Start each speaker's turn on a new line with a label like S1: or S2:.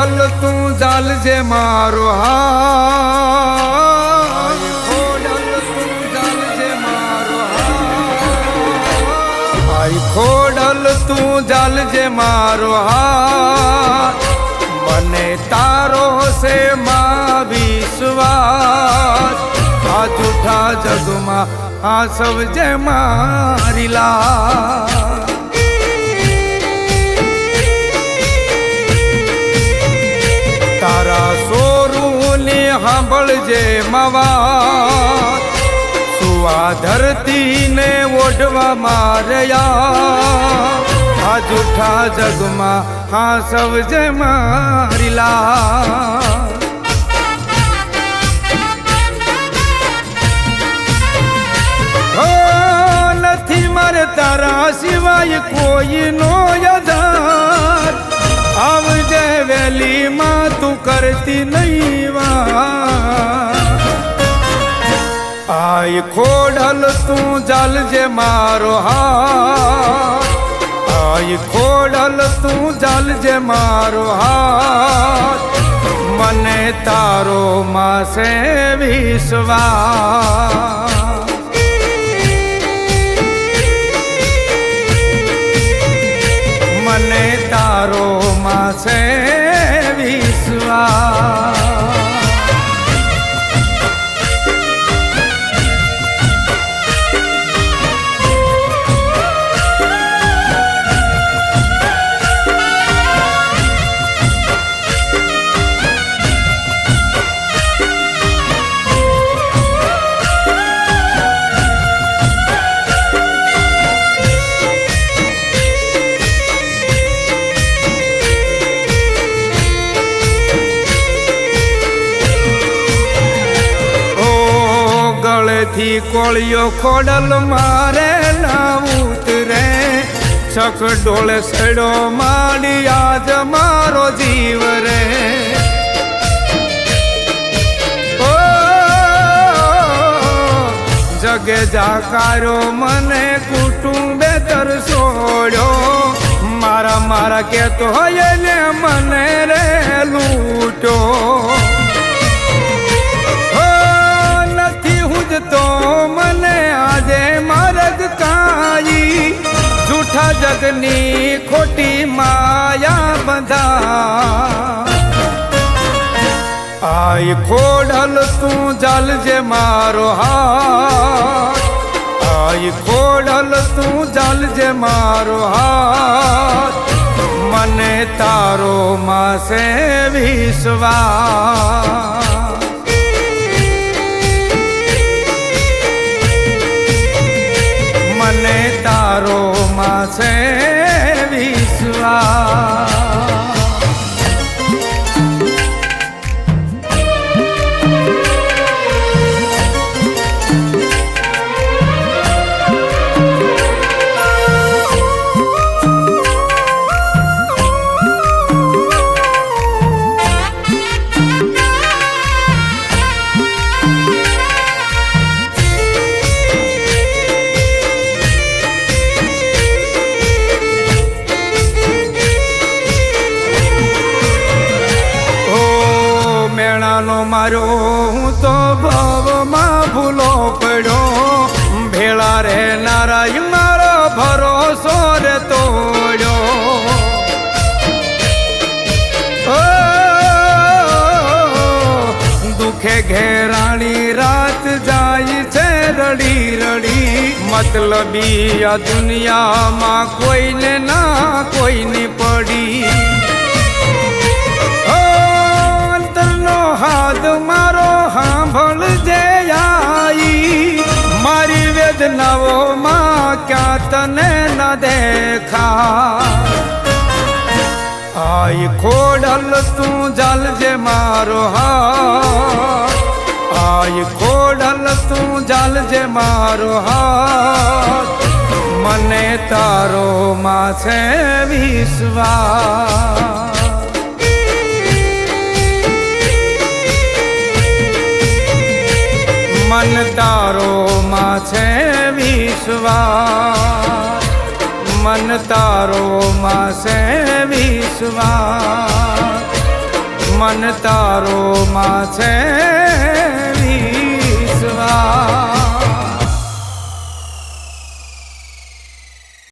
S1: ખોડલ તું જાલજે મારો હાથ, ખોડલ તું જાલજે મારો હાથ, આય ખોડલ તું જાલજે મારો હાથ, મને તારો છે માં વિશ્વાસ, આ જૂઠા જગમાં આ સવજે મારી લાજ, તારા સોરુની સાંભળજે મવાત, સુવા ધરતી ને ઓઢવા માર્યા, આ જૂઠા જગમાં હા સવજે મારી લાજ, નથી મારે તારા સિવાય કોઈનો આધાર, આવજે વેલી માં તું કરતી નહીં વાત, આય ખોડલ તું જાલજે મારો હાથ, આય ખોડલ તું જાલજે મારો હાથ, મને તારો માસે વિશ્વાસ, મને તારો માસે વિશ્વાસ, થી કોળિયો ખોડલ મારે ના ઉતરે, ચકડોળ સડો માડી આજ મારો જીવ રે, ઓ જગે જાકારો મને કુટુંબે તરસોડ્યો, મારા મારા કેતો હોય ને મને રે લૂટ્યો, તો મને આજે માર્ગ કાઈ, જૂઠા જગની ખોટી માયા બંધા, આય ખોડલ તું જાલજે મારો હાથ, આય ખોડલ તું જાલજે મારો હાથ, મને તારો માસે વિશ્વાસ, મને તારો માસે વિશ્વાસ, મારો હું તો ભવમાં ભૂલો પડ્યો, ભેળા રે નારાય મારો ભરોસો રે તોડ્યો, દુખે ઘેરાણી રાત જાય છે રડી રડી, મતલબી આ દુનિયામાં કોઈને ના કોઈની પડી, હાથ મારો સાંભળજે આઈ, મારી વેદનાઓ માં ક્યાં તને ન દેખા, આય ખોડલ તું જાલજે મારો હાથ, આય ખોડલ તું જાલજે મારો હાથ, મને તારો માસે વિશ્વાસ, મન તારો માસે વિશ્વાસ, મન તારો માસે વિશ્વાસ, મન તારો માં છે